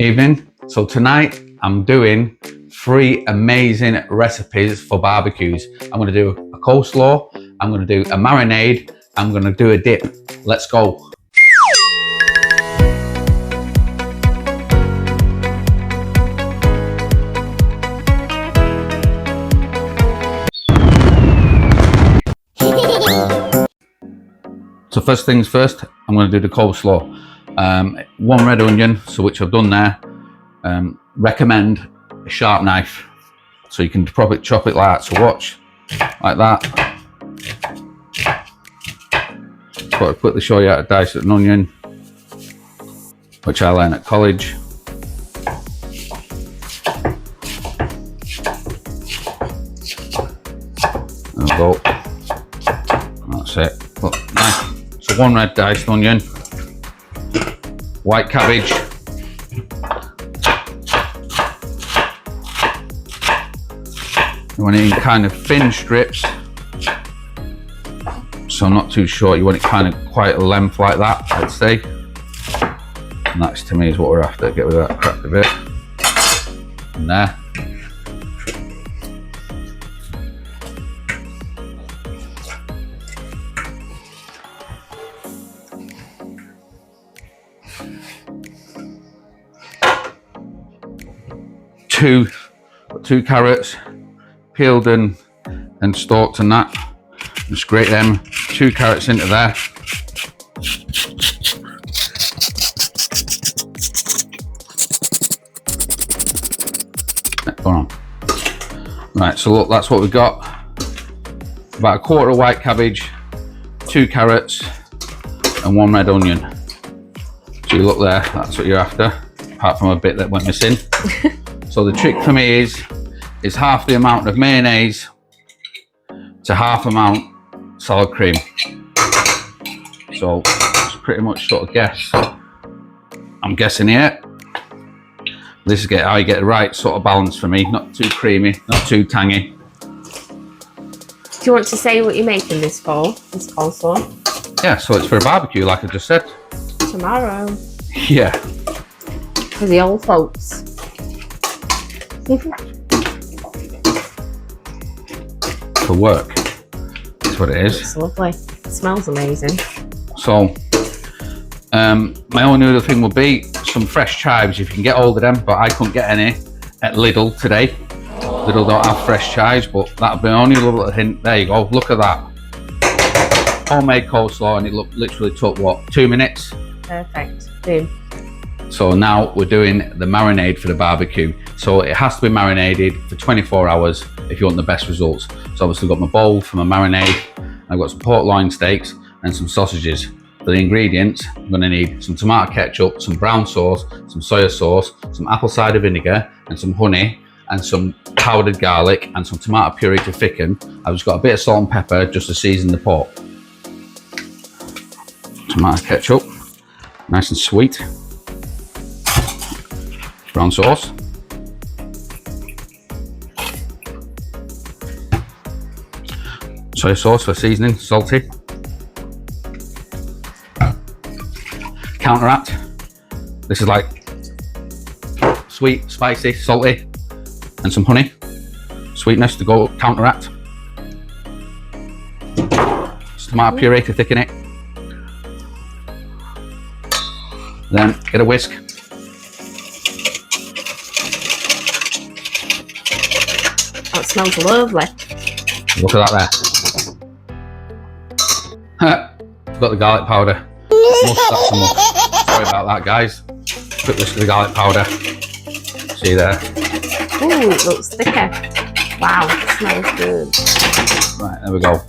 Evening. So tonight I'm doing 3 amazing recipes for barbecues. I'm going to do a coleslaw, I'm going to do a marinade, I'm going to do a dip. Let's go. So first things first, I'm going to do the coleslaw. 1 red onion, so which I've done there. Recommend a sharp knife, so you can probably chop it like that. So watch, like that. But I'll quickly show you how to dice an onion, which I learned at college. There we go. That's it. Look, nice. So 1 red diced onion, white cabbage, you want it in kind of thin strips, so not too short. You want it kind of quite a length like that, I'd say. And that's, to me, is what we're after. Get rid of that crap of it. And there. Two carrots, peeled and stalked and that. Just grate them 2 carrots into there. Go on. Right, so look, that's what we've got. About 1/4 white cabbage, 2 carrots, and 1 red onion. So you look there, that's what you're after, apart from a bit that went missing. So the trick for me is half the amount of mayonnaise to half amount salad cream. So it's pretty much sort of guess. I'm guessing here. This is how you get the right sort of balance for me. Not too creamy, not too tangy. Do you want to say what you're making this for? This coleslaw? Yeah, so it's for a barbecue, like I just said. Tomorrow. Yeah. For the old folks. For work. That's what it is. It's lovely. It smells amazing. So, my only other thing would be some fresh chives if you can get hold of them, but I couldn't get any at Lidl today. Lidl don't have fresh chives, but that'll be only a little hint. There you go. Look at that. Homemade coleslaw, and it literally took what, 2 minutes? Perfect. Boom. So now we're doing the marinade for the barbecue. So it has to be marinated for 24 hours if you want the best results. So obviously I've got my bowl for my marinade. I've got some pork loin steaks and some sausages. For the ingredients, I'm going to need some tomato ketchup, some brown sauce, some soya sauce, some apple cider vinegar and some honey and some powdered garlic and some tomato puree to thicken. I've just got a bit of salt and pepper just to season the pork. Tomato ketchup, nice and sweet. Brown sauce. Soy sauce for seasoning, salty. Counteract. This is like sweet, spicy, salty, and some honey. Sweetness to go counteract. Some tomato puree to thicken it. Then get a whisk. That smells lovely. Look at that there. I've got the garlic powder. Must add some more. Sorry about that, guys. Quick whisk of the garlic powder. See there. Ooh, it looks thicker. Wow, it smells good. Right, there we go.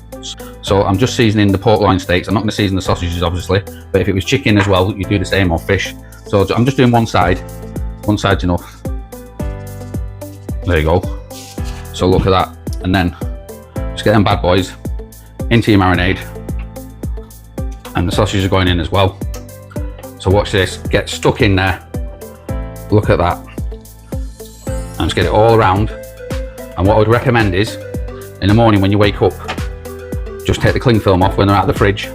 So I'm just seasoning the pork loin steaks. I'm not going to season the sausages, obviously. But if it was chicken as well, you do the same, or fish. So I'm just doing one side. One side's enough. There you go. So look at that. And then just get them bad boys into your marinade, and the sausages are going in as well. So watch this, get stuck in there. Look at that. And just get it all around. And what I would recommend is, in the morning when you wake up, just take the cling film off when they're out of the fridge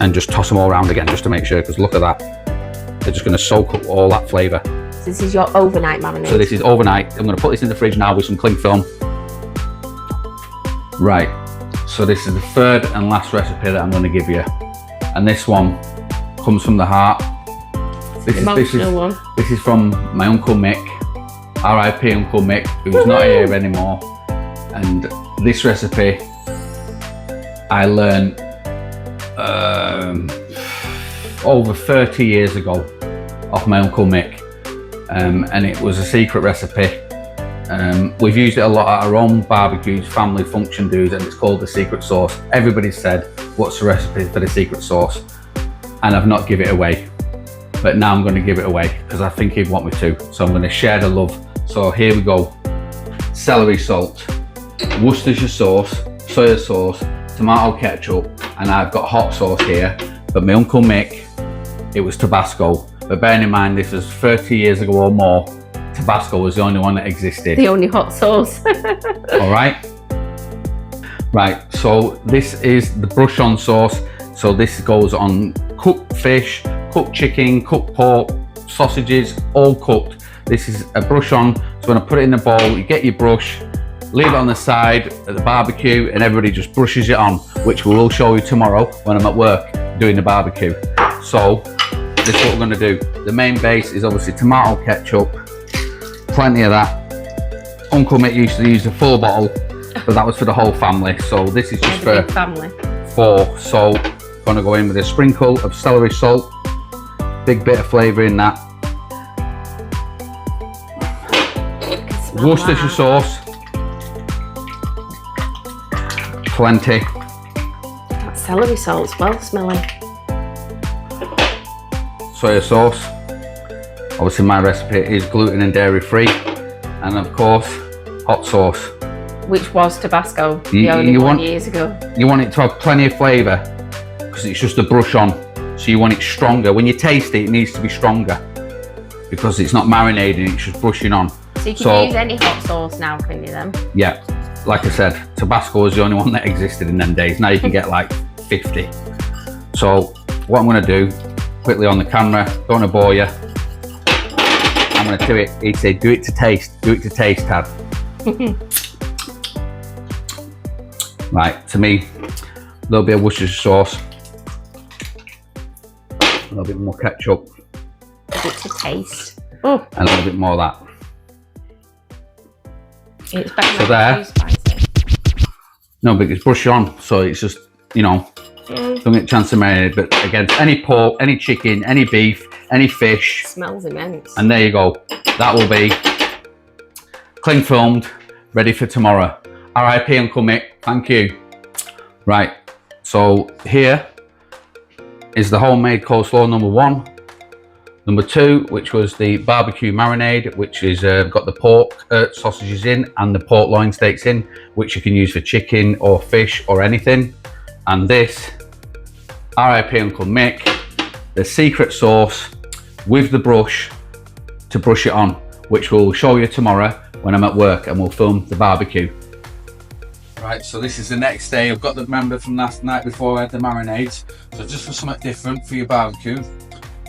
and just toss them all around again just to make sure, because look at that. They're just going to soak up all that flavour. This is your overnight marinade. So this is overnight. I'm going to put this in the fridge now with some cling film. Right, so this is the third and last recipe that I'm going to give you. And this one comes from the heart. This is from my Uncle Mick, R.I.P. Uncle Mick, who's not here anymore. And this recipe I learned over 30 years ago off my Uncle Mick, and it was a secret recipe. We've used it a lot at our own barbecues, family function do's, and it's called the secret sauce. Everybody said, what's the recipe for the secret sauce? And I've not given it away, but now I'm going to give it away because I think he'd want me to. So I'm going to share the love. So here we go. Celery salt, Worcestershire sauce, soya sauce, tomato ketchup, and I've got hot sauce here. But my Uncle Mick, it was Tabasco. But bearing in mind this was 30 years ago or more, Tabasco was the only one that existed. The only hot sauce. All right. Right, so this is the brush on sauce. So this goes on cooked fish, cooked chicken, cooked pork, sausages, all cooked. This is a brush on. So when I put it in the bowl, you get your brush, leave it on the side at the barbecue, and everybody just brushes it on, which we will show you tomorrow when I'm at work doing the barbecue. So this is what we're going to do. The main base is obviously tomato ketchup, plenty of that. Uncle Mick used to use the full bottle, but that was for the whole family. So this is just for family. 4. So going to go in with a sprinkle of celery salt, big bit of flavour in that. Worcestershire sauce, plenty. That celery salt's well smelling. Soya sauce. Obviously my recipe is gluten and dairy free. And of course, hot sauce. Which was Tabasco the only one years ago. You want it to have plenty of flavour because it's just a brush on. So you want it stronger. When you taste it, it needs to be stronger because it's not marinating, it's just brushing on. So you can use any hot sauce now, can you then? Yeah, like I said, Tabasco was the only one that existed in them days. Now you can get like 50. So what I'm going to do, quickly on the camera, don't want to bore you. I'm going to do it. He'd say, do it to taste, Tad. Right, to me, a little bit of Worcestershire sauce, a little bit more ketchup. A bit to taste. Oh. And a little bit more of that. It's better so there. Too spicy. No, but it's brushed on, so it's just, you know, don't get a chance to marinate. But again, any pork, any chicken, any beef, any fish. It smells immense. And there you go. That will be cling filmed, ready for tomorrow. R.I.P. Uncle Mick, thank you. Right, so here is the homemade coleslaw number 1. Number 2, which was the barbecue marinade, which is got the pork sausages in and the pork loin steaks in, which you can use for chicken or fish or anything. And this, R.I.P. Uncle Mick, the secret sauce with the brush to brush it on, which we'll show you tomorrow when I'm at work and we'll film the barbecue. Right, so this is the next day. I've got the member from last night before I had the marinades. So just for something different for your barbecue,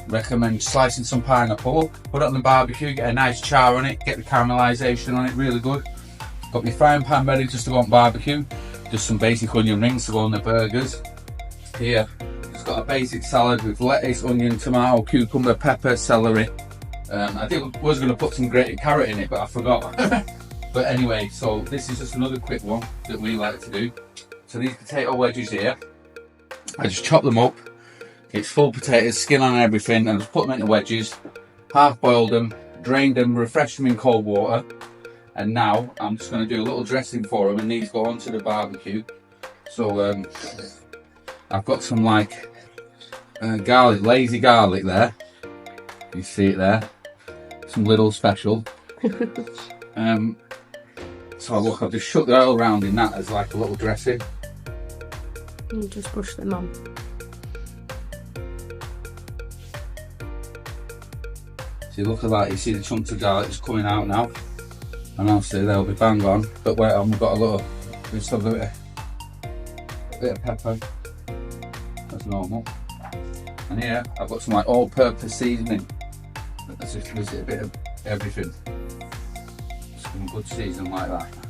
recommend slicing some pineapple, put it on the barbecue, get a nice char on it, get the caramelization on it really good. Got my frying pan ready just to go on barbecue. Just some basic onion rings to go on the burgers. Here, just got a basic salad with lettuce, onion, tomato, cucumber, pepper, celery. I was going to put some grated carrot in it, but I forgot. But anyway, so this is just another quick one that we like to do. So these potato wedges here, I just chop them up. It's full potatoes, skin on and everything, and just put them into wedges, half boiled them, drained them, refreshed them in cold water. And now I'm just going to do a little dressing for them, and these go onto the barbecue. So I've got some like garlic, lazy garlic there. You see it there, some little special. So look, I've just shook that all around in that as like a little dressing. And just brush them on. So you look at that, you see the chunks of garlic just coming out now. And obviously they'll be bang on. But wait on, we've got a little, just a bit of pepper. That's normal. And here I've got some like all-purpose seasoning. Let's just visit a bit of everything. Some good seasoning like that.